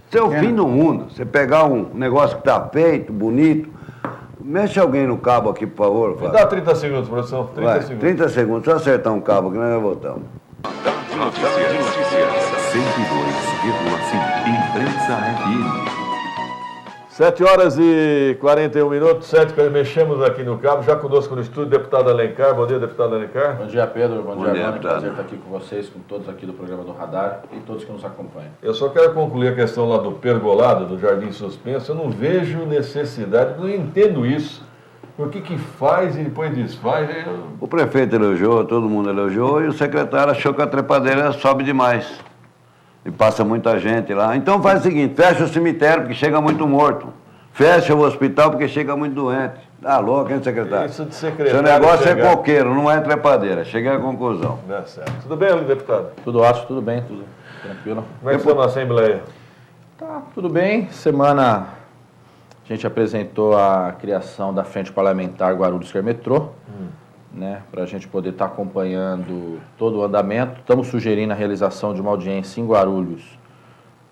Isso é o fim do mundo. Você pegar um negócio que está feito, bonito, mexe alguém no cabo aqui, por favor. Me dá 30 segundos, produção. 30 segundos. 30 segundos, só acertar um cabo que nós já voltamos. Notícias. 102,5. Imprensa FM. 7h41, 7, mexemos aqui no cabo, já conosco no estúdio, deputado Alencar. Bom dia, deputado Alencar. Bom dia, Pedro. Bom dia, Arnone. Prazer estar aqui com vocês, com todos aqui do programa do Radar e todos que nos acompanham. Eu só quero concluir a questão lá do pergolado, do Jardim Suspenso. Eu não vejo necessidade, não entendo isso. Por que faz e depois desfaz? O prefeito elogiou, todo mundo elogiou, e o secretário achou que a trepadeira sobe demais. E passa muita gente lá. Então faz o seguinte, fecha o cemitério porque chega muito morto. Fecha o hospital porque chega muito doente. Ah, louco, hein, secretário? Isso de secretário. Seu negócio é coqueiro, não é trepadeira. Cheguei à conclusão. Dá certo. Tudo bem, deputado? Tudo ótimo, tudo bem, tudo tranquilo. Como é que foi na Assembleia? Tá, tudo bem. Semana a gente apresentou a criação da Frente Parlamentar Guarulhos-Quer-Metrô, né, para a gente poder estar acompanhando todo o andamento. Estamos sugerindo a realização de uma audiência em Guarulhos,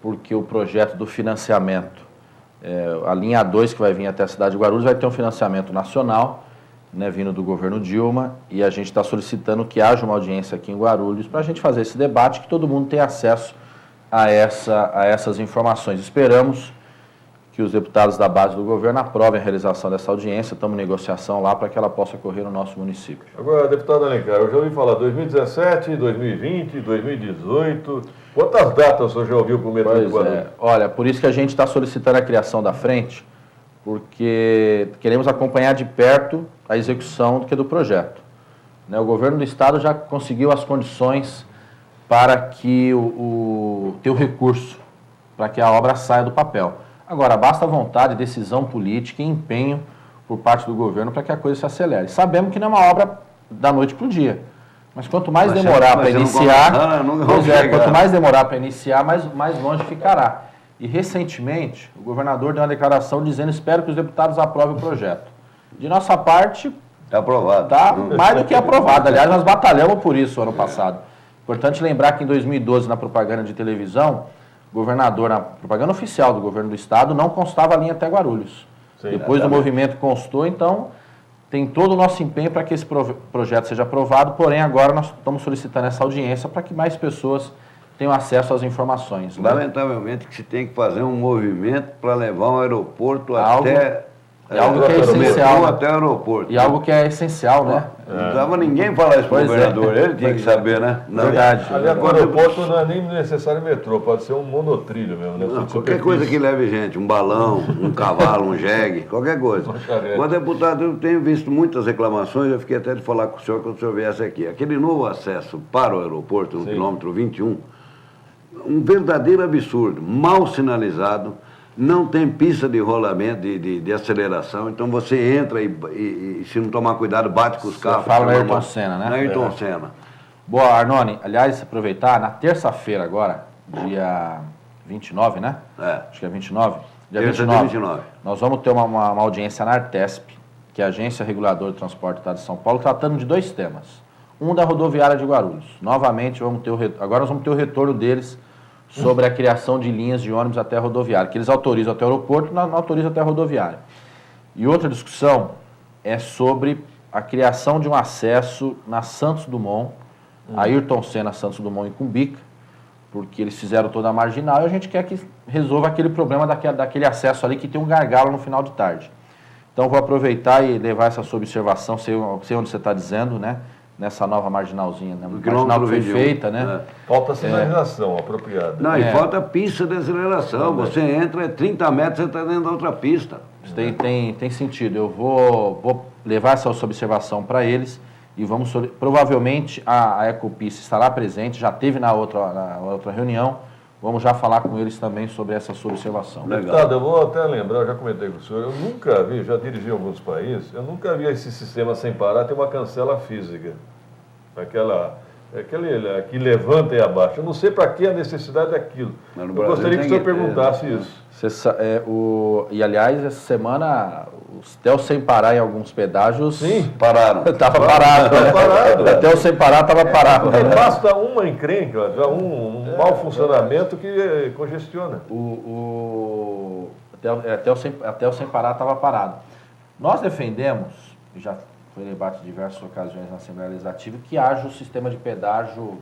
porque o projeto do financiamento, a linha 2 que vai vir até a cidade de Guarulhos vai ter um financiamento nacional, né, vindo do governo Dilma, e a gente está solicitando que haja uma audiência aqui em Guarulhos para a gente fazer esse debate, que todo mundo tenha acesso a essas informações. Esperamos que os deputados da base do governo aprovem a realização dessa audiência. Estamos em negociação lá para que ela possa ocorrer no nosso município. Agora, deputado Alencar, eu já ouvi falar 2017, 2020, 2018. Quantas datas o senhor já ouviu para o metrô de Guarulhos? Olha, por isso que a gente está solicitando a criação da frente, porque queremos acompanhar de perto a execução do projeto. Né, o governo do estado já conseguiu as condições para que ter o recurso, para que a obra saia do papel. Agora, basta vontade, decisão política e empenho por parte do governo para que a coisa se acelere. Sabemos que não é uma obra da noite para o dia, mas quanto mais demorar para iniciar, quanto mais demorar para iniciar, mais longe ficará. E recentemente, o governador deu uma declaração dizendo: espero que os deputados aprovem o projeto. De nossa parte, está aprovado. Está mais do que aprovado. Aliás, nós batalhamos por isso ano passado. Importante lembrar que em 2012, na propaganda de televisão, o governador, na propaganda oficial do governo do estado, não constava a linha até Guarulhos. Sim, depois do movimento constou, então tem todo o nosso empenho para que esse projeto seja aprovado, porém agora nós estamos solicitando essa audiência para que mais pessoas tenham acesso às informações. Lamentavelmente que se tem que fazer um movimento para levar um aeroporto até É algo que é essencial. Até o aeroporto. E algo que é essencial, né? Não precisava ninguém falar isso para o governador, ele tinha que saber, né? Verdade. Aliás, o aeroporto não é nem necessário metrô, pode ser um monotrilho mesmo. Né? Não, qualquer coisa que leve gente, um balão, um cavalo, um jegue, qualquer coisa. Mas, deputado, eu tenho visto muitas reclamações, eu fiquei até de falar com o senhor quando o senhor viesse aqui. Aquele novo acesso para o aeroporto, no quilômetro 21, um verdadeiro absurdo, mal sinalizado, não tem pista de rolamento, de aceleração, então você entra e se não tomar cuidado, bate com os carros. Fala na Ayrton Senna, né? Na Ayrton Senna. Boa, Arnone, aliás, aproveitar, na terça-feira agora, dia 29, né? Acho que é 29. Dia 29. Nós vamos ter uma audiência na Artesp, que é a Agência Reguladora do Transporte do Estado de São Paulo, tratando de 2 temas. Um da rodoviária de Guarulhos. Novamente, agora nós vamos ter o retorno deles sobre a criação de linhas de ônibus até a rodoviária, que eles autorizam até o aeroporto, não autorizam até a rodoviária. E outra discussão é sobre a criação de um acesso na Santos Dumont, Ayrton Senna, Santos Dumont e Cumbica, porque eles fizeram toda a marginal e a gente quer que resolva aquele problema daquele acesso ali que tem um gargalo no final de tarde. Então, vou aproveitar e levar essa sua observação, sei onde você está dizendo, né? Nessa nova marginalzinha, né? Marginal que foi feita, né? Falta sinalização apropriada. Não, e falta pista de aceleração. Você entra, 30 metros, você está dentro da outra pista. Tem sentido. Eu vou levar essa sua observação para eles e vamos... Provavelmente a Ecopista estará presente, já teve na outra reunião. Vamos já falar com eles também sobre essa sua observação. Deputado, eu vou até lembrar, eu já comentei com o senhor, eu nunca vi, já dirigi alguns países, eu nunca vi esse sistema sem parar ter uma cancela física. Aquele que levanta e abaixa. Eu não sei para que a necessidade daquilo. Eu gostaria que o senhor perguntasse isso. E aliás, essa semana os TEL sem parar em alguns pedágios. Sim, pararam. Estava parado. Até o sem parar estava parado. Basta uma encrenca, um mau funcionamento que congestiona. Até o sem parar estava parado. Nós defendemos, já foi debate em diversas ocasiões na Assembleia Legislativa, que haja o sistema de pedágio.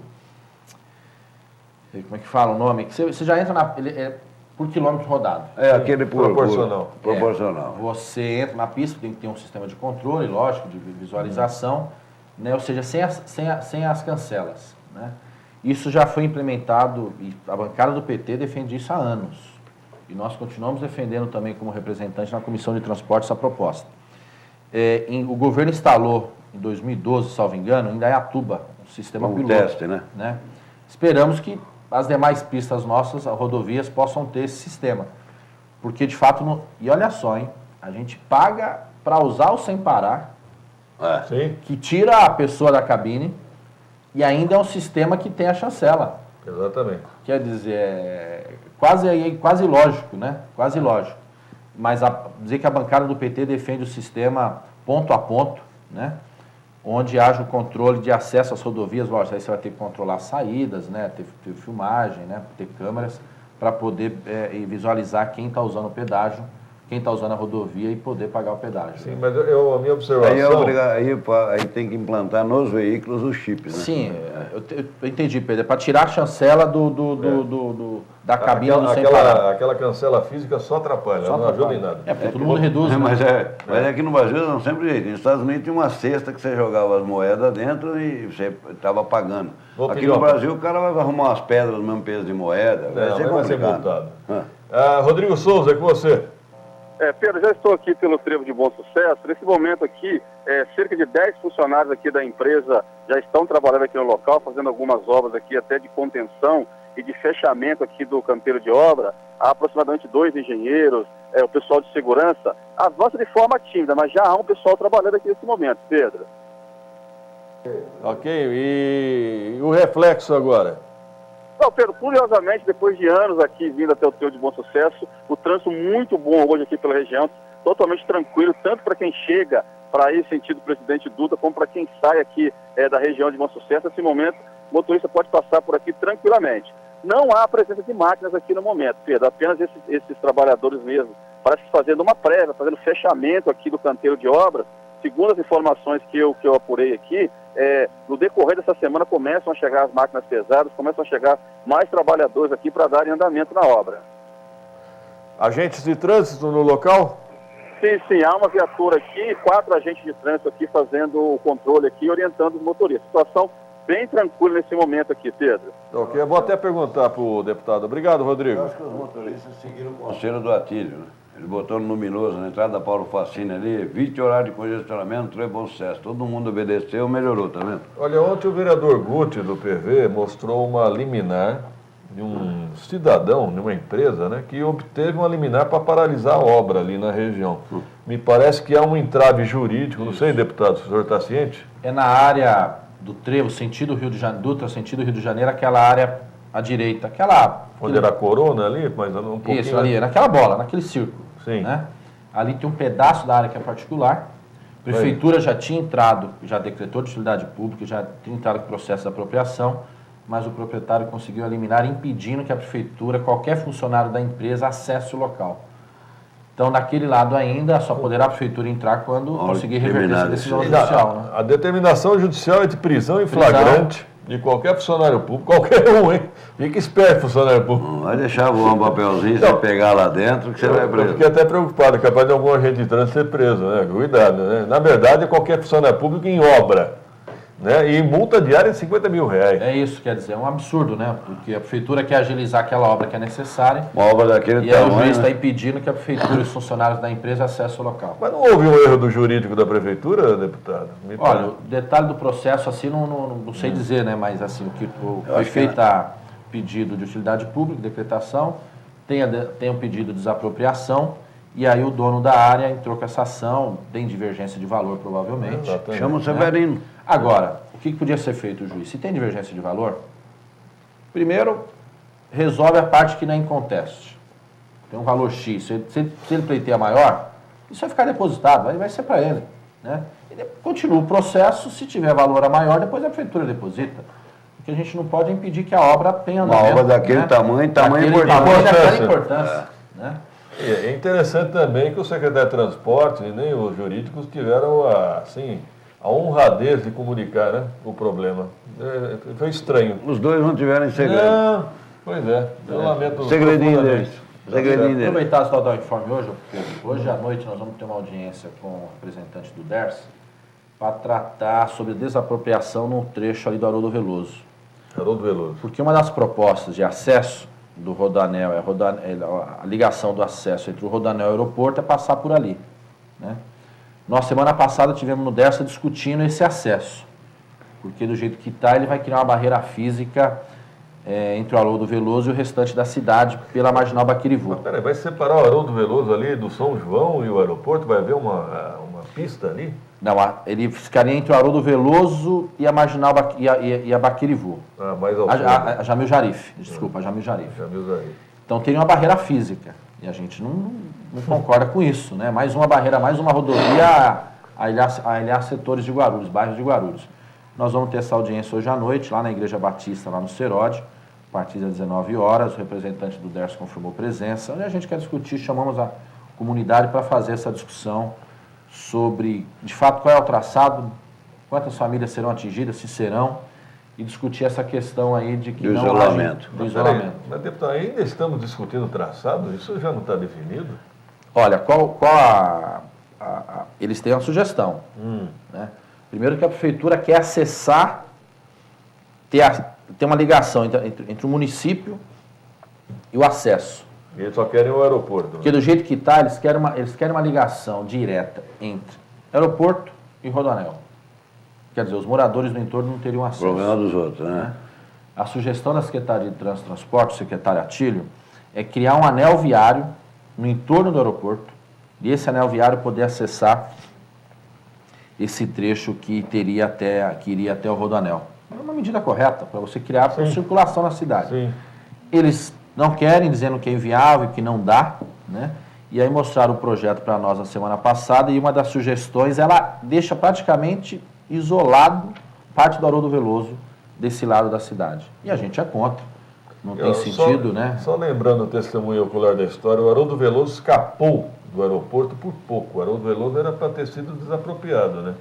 Como é que fala o nome? Que você já entra por quilômetro rodado. Aquele proporcional. Você entra na pista, tem que ter um sistema de controle, lógico, de visualização, né? Ou seja, sem as cancelas. Né? Isso já foi implementado e a bancada do PT defende isso há anos. E nós continuamos defendendo também como representante na Comissão de Transporte essa proposta. O governo instalou, em 2012, salvo engano, em Indaiatuba, um sistema piloto. Teste, né? Esperamos que as demais pistas nossas, as rodovias, possam ter esse sistema. Porque, de fato, e olha só, hein, a gente paga para usar o sem parar, que tira a pessoa da cabine, e ainda é um sistema que tem a chancela. Exatamente. Quer dizer, quase lógico, né? Quase lógico. Mas dizer que a bancada do PT defende o sistema ponto a ponto, né? Onde haja o controle de acesso às rodovias, lógico, aí você vai ter que controlar saídas, né? Ter filmagem, né? Ter câmeras para poder visualizar quem está usando o pedágio, quem está usando a rodovia e poder pagar o pedágio. Sim, mas a minha observação... Aí tem que implantar nos veículos os chips, né? Sim, eu entendi, Pedro. É para tirar a chancela da cabine do sem parar. Aquela cancela física só atrapalha, não ajuda em nada. Porque todo mundo reduz, né? Mas aqui no Brasil não sempre jeito. Nos Estados Unidos tinha uma cesta que você jogava as moedas dentro e você estava pagando. Aqui no Brasil o cara vai arrumar umas pedras no mesmo peso de moeda. Vai ser multado. Rodrigo Souza, é com você. Pedro, já estou aqui pelo Trevo de Bom Sucesso. Nesse momento aqui, cerca de 10 funcionários aqui da empresa já estão trabalhando aqui no local, fazendo algumas obras aqui até de contenção e de fechamento aqui do canteiro de obra. Há aproximadamente 2 engenheiros, o pessoal de segurança. Avança de forma tímida, mas já há um pessoal trabalhando aqui nesse momento, Pedro. Ok, e o reflexo agora? Não, Pedro, curiosamente, depois de anos aqui vindo até o Trevo de Bom Sucesso, o trânsito muito bom hoje aqui pela região, totalmente tranquilo, tanto para quem chega para ir sentido Presidente Dutra, como para quem sai aqui da região de Bom Sucesso. Nesse momento, o motorista pode passar por aqui tranquilamente. Não há presença de máquinas aqui no momento, Pedro, apenas esses trabalhadores mesmo, parece fazendo uma prévia, fazendo fechamento aqui do canteiro de obras. Segundo as informações que eu apurei aqui, no decorrer dessa semana começam a chegar as máquinas pesadas, começam a chegar mais trabalhadores aqui para darem andamento na obra. Agentes de trânsito no local? Sim, há uma viatura aqui, 4 agentes de trânsito aqui fazendo o controle aqui, orientando os motoristas. Situação bem tranquila nesse momento aqui, Pedro. Ok, eu vou até perguntar para o deputado. Obrigado, Rodrigo. Eu acho que os motoristas seguiram o conselho do Atílio, né? Ele botou no luminoso, na entrada da Paulo Facine ali, evite horário de congestionamento, trem bom sucesso. Todo mundo obedeceu, melhorou, tá vendo? Olha, ontem o vereador Guti, do PV, mostrou uma liminar de um cidadão, de uma empresa, né, que obteve uma liminar para paralisar a obra ali na região. Me parece que há um entrave jurídico, não sei, deputado, se o senhor está ciente? É na área do trevo, sentido Rio de Janeiro, Dutra, sentido Rio de Janeiro, aquela área à direita, Onde era a Corona ali, mas um pouquinho... Isso, ali, naquela bola, naquele círculo. Sim. Né? Ali tem um pedaço da área que é particular. A prefeitura já tinha entrado, já decretou de utilidade pública, já tinha entrado com o processo de apropriação, mas o proprietário conseguiu eliminar, impedindo que a prefeitura, qualquer funcionário da empresa, acesse o local. Então, naquele lado ainda, só poderá a prefeitura entrar quando conseguir reverter essa decisão judicial. Né? A determinação judicial é de prisão em flagrante de qualquer funcionário público, qualquer um, hein? Fica esperto, funcionário público. Não vai deixar voar um papelzinho, você pegar lá dentro, que você vai preso. Eu fiquei até preocupado, capaz de algum agente de trânsito ser preso, né? Cuidado, né? Na verdade, é qualquer funcionário público em obra, né? E multa diária de R$50 mil. É isso, quer dizer, é um absurdo, né? Porque a prefeitura quer agilizar aquela obra que é necessária. Uma obra daquele tamanho. E aí o juiz está impedindo que a prefeitura e os funcionários da empresa acessem o local. Mas não houve um erro do jurídico da prefeitura, deputado? Olha, o detalhe do processo, assim, não sei dizer, né? Mas assim, o que foi feito pedido de utilidade pública, decretação, tem um pedido de desapropriação, e aí o dono da área entrou com essa ação, tem divergência de valor, provavelmente. Chama o Severino. Né? Agora, o que podia ser feito, juiz? Se tem divergência de valor, primeiro, resolve a parte que não é em conteste. Tem um valor X. Se ele pleiteia maior, isso vai ficar depositado, aí vai ser para ele. Né? E continua o processo, se tiver valor a maior, depois a prefeitura deposita. Porque a gente não pode impedir que a obra tenha andamento. Uma obra daquele tamanho daquela importância. Né? É interessante também que o secretário de Transporte e nem os jurídicos tiveram a honradez de comunicar, né, o problema. Foi estranho. Os dois não tiveram em segredo. Não, pois é. Eu lamento. Segredinho deles. Aproveitar só dar o informe hoje, porque hoje à noite nós vamos ter uma audiência com o representante do DERS para tratar sobre desapropriação num trecho ali do Haroldo Veloso. Haroldo Veloso. Porque uma das propostas de acesso do Rodoanel, a ligação do acesso entre o Rodoanel e o aeroporto é passar por ali. Né? Nós, semana passada, tivemos no DERSA discutindo esse acesso, porque do jeito que está, ele vai criar uma barreira física entre o Haroldo Veloso e o restante da cidade pela Marginal Baquirivu. Mas peraí, vai separar o Haroldo Veloso ali do São João e o aeroporto? Vai haver uma pista ali? Não, ele ficaria entre o Haroldo Veloso e a Marginal e a Baquirivu. Mais ao a Jamil Jarif, desculpa, a Jamil Jarif. Então teria uma barreira física, e a gente não concorda com isso, né? Mais uma barreira, mais uma rodovia a ilhar setores de Guarulhos, bairros de Guarulhos. Nós vamos ter essa audiência hoje à noite, lá na Igreja Batista, lá no Serode, a partir das 19 horas, o representante do DERS confirmou presença, onde a gente quer discutir, chamamos a comunidade para fazer essa discussão sobre, de fato, qual é o traçado, quantas famílias serão atingidas, se serão, e discutir essa questão aí de que do não isolamento. Do isolamento. Mas, deputado, ainda estamos discutindo o traçado? Isso já não está definido? Olha, eles têm uma sugestão. Né? Primeiro que a prefeitura quer acessar, ter uma ligação entre o município e o acesso. E eles só querem o aeroporto. Porque do jeito que está, eles querem uma ligação direta entre aeroporto e Rodoanel. Quer dizer, os moradores do entorno não teriam acesso. Problema dos outros, né? A sugestão da Secretaria de Trânsito e Transporte, o secretário Atílio, é criar um anel viário no entorno do aeroporto e esse anel viário poder acessar esse trecho que iria até o Rodoanel. É uma medida correta para você criar por circulação na cidade. Sim. Eles não querem, dizendo que é inviável, que não dá, né? E aí mostraram o projeto para nós na semana passada e uma das sugestões, ela deixa praticamente isolado parte do Haroldo Veloso desse lado da cidade. E a gente é contra. Não tem sentido, né? Só lembrando o testemunho ocular da história, o Haroldo Veloso escapou do aeroporto por pouco. O Haroldo Veloso era para ter sido desapropriado, né?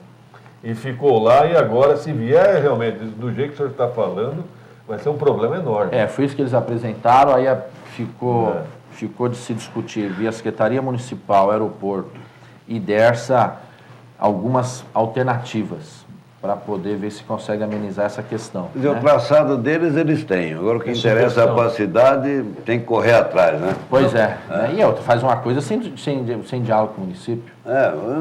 E ficou lá e agora, se vier realmente do jeito que o senhor está falando, vai ser um problema enorme. Foi isso que eles apresentaram, aí ficou de se discutir via Secretaria Municipal, Aeroporto e Dersa algumas alternativas para poder ver se consegue amenizar essa questão. Quer dizer, o traçado deles, eles têm. Agora o que interessa é a capacidade, tem que correr atrás, né? Pois é. E outra, faz uma coisa sem diálogo com o município.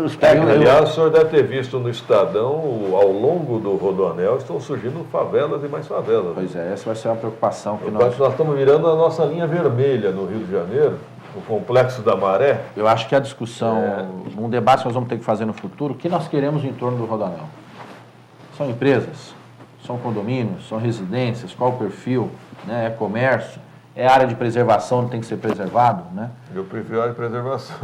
Os técnicos, aliás, o senhor deve ter visto no Estadão, ao longo do Rodoanel, estão surgindo favelas e mais favelas. Pois é, essa vai ser uma preocupação que nós estamos virando a nossa linha vermelha no Rio de Janeiro, o Complexo da Maré. Eu acho que a discussão, um debate que nós vamos ter que fazer no futuro, o que nós queremos em torno do Rodoanel? São empresas, são condomínios, são residências, qual o perfil, né? É comércio, é área de preservação onde tem que ser preservado, né? Eu prefiro área de preservação.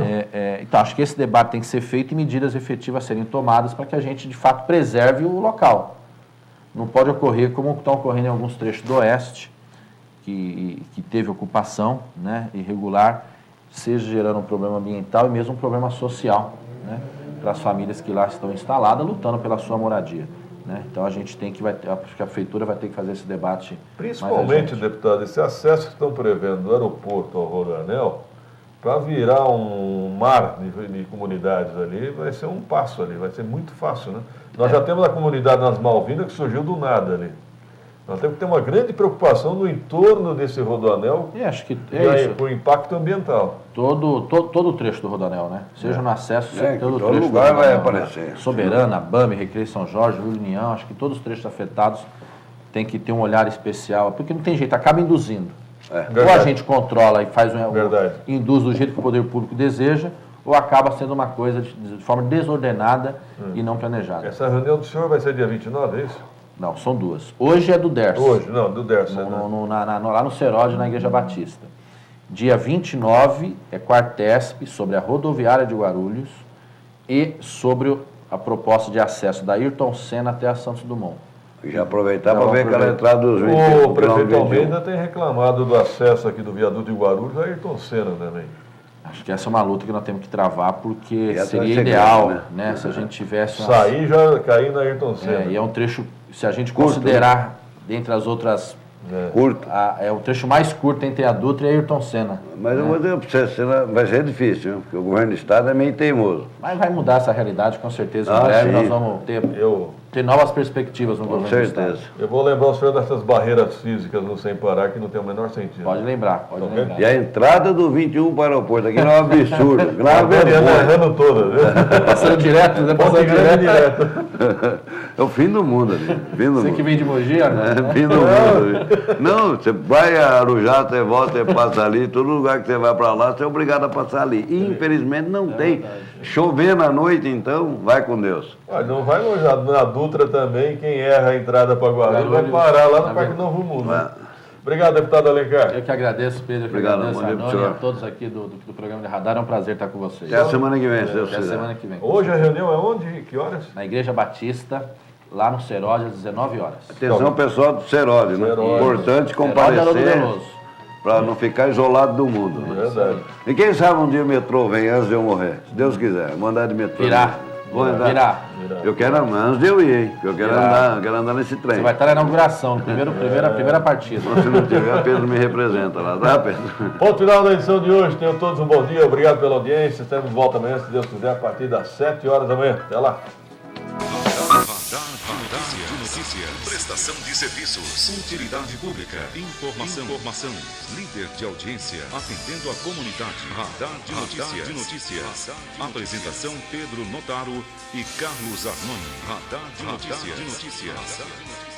Então, acho que esse debate tem que ser feito e medidas efetivas serem tomadas para que a gente, de fato, preserve o local. Não pode ocorrer como estão ocorrendo em alguns trechos do Oeste, que teve ocupação, né, irregular, seja gerando um problema ambiental e mesmo um problema social, né, para as famílias que lá estão instaladas, lutando pela sua moradia. Né? Então a gente tem que, acho que a prefeitura vai ter que fazer esse debate. Principalmente, deputado, esse acesso que estão prevendo do aeroporto ao Rodoanel, para virar um mar de comunidades ali, vai ser um passo ali, vai ser muito fácil, né? Nós já temos a comunidade nas Malvinas que surgiu do nada ali. Nós temos que ter uma grande preocupação no entorno desse Rodoanel, acho que por impacto ambiental. Todo o trecho do Rodoanel, né? Seja no acesso, todo o trecho lugar vai aparecer. Soberana, Bame, Recreio São Jorge, Rio União, acho que todos os trechos afetados têm que ter um olhar especial, porque não tem jeito, acaba induzindo. Ou a gente controla e faz induz do jeito que o poder público deseja, ou acaba sendo uma coisa de forma desordenada e não planejada. Essa reunião do senhor vai ser dia 29, é isso? Não, são duas. Hoje é do Dersa. Do Dersa. Lá no Serode, na Igreja Batista. Dia 29 é Quartesp sobre a rodoviária de Guarulhos e sobre a proposta de acesso da Ayrton Senna até a Santos Dumont. Já aproveitar para ver aquela entrada dos 21. O prefeito Almeida tem reclamado do acesso aqui do viaduto de Guarulhos a Ayrton Senna também. Acho que essa é uma luta que nós temos que travar, porque seria ideal, né? Se a gente tivesse... Sair já cair na Ayrton Senna. E é um trecho, se a gente considerar, dentre as outras... Curto. É o trecho mais curto entre a Dutra e a Ayrton Senna. Mas eu vou dizer para você, vai ser difícil, hein? Porque o governo do estado é meio teimoso. Mas vai mudar essa realidade, com certeza. Em breve nós vamos ter novas perspectivas no governo do estado. Eu vou lembrar o senhor dessas barreiras físicas no Sem Parar, que não tem o menor sentido. Pode lembrar. E a entrada do 21 para o aeroporto, aqui não é um absurdo. Errando toda, viu? Passando direto, né? Passando direto. É o fim do mundo ali. Você que vem de Mogi, né? Fim do mundo. Não, você vai a Arujá, você volta, você passa ali, todo lugar que você vai para lá, você é obrigado a passar ali. Infelizmente não tem. Chovendo à noite, então, vai com Deus. Não vai na Dutra também, quem erra a entrada para Guarulhos vai parar lá no Parque Novo Mundo. Obrigado, deputado Alencar. Eu que agradeço, Pedro. Obrigado, Arnone, a todos aqui do programa de Radar. É um prazer estar com vocês. Até a semana que vem, Até a semana que vem. Hoje a reunião é onde? Que horas? Na Igreja Batista, lá no Serode, às 19 horas. Atenção, pessoal do Serode, né? Importante comparecer para não ficar isolado do mundo. Né? Verdade. E quem sabe um dia o metrô vem antes de eu morrer, se Deus quiser. Mandar de metrô. Virá. Eu quero antes de eu ir, hein? Eu quero andar nesse trem. Você vai estar na inauguração, primeira partida. Se não tiver, Pedro me representa lá, tá, Pedro? Ponto final da edição de hoje. Tenham todos um bom dia. Obrigado pela audiência. Estamos de volta amanhã, se Deus quiser, a partir das 7 horas da manhã. Até lá. Prestação de serviços, utilidade pública, informação, líder de audiência, atendendo a comunidade. Radar de notícias. Apresentação Pedro Notaro e Carlos Arnone. Radar de notícias.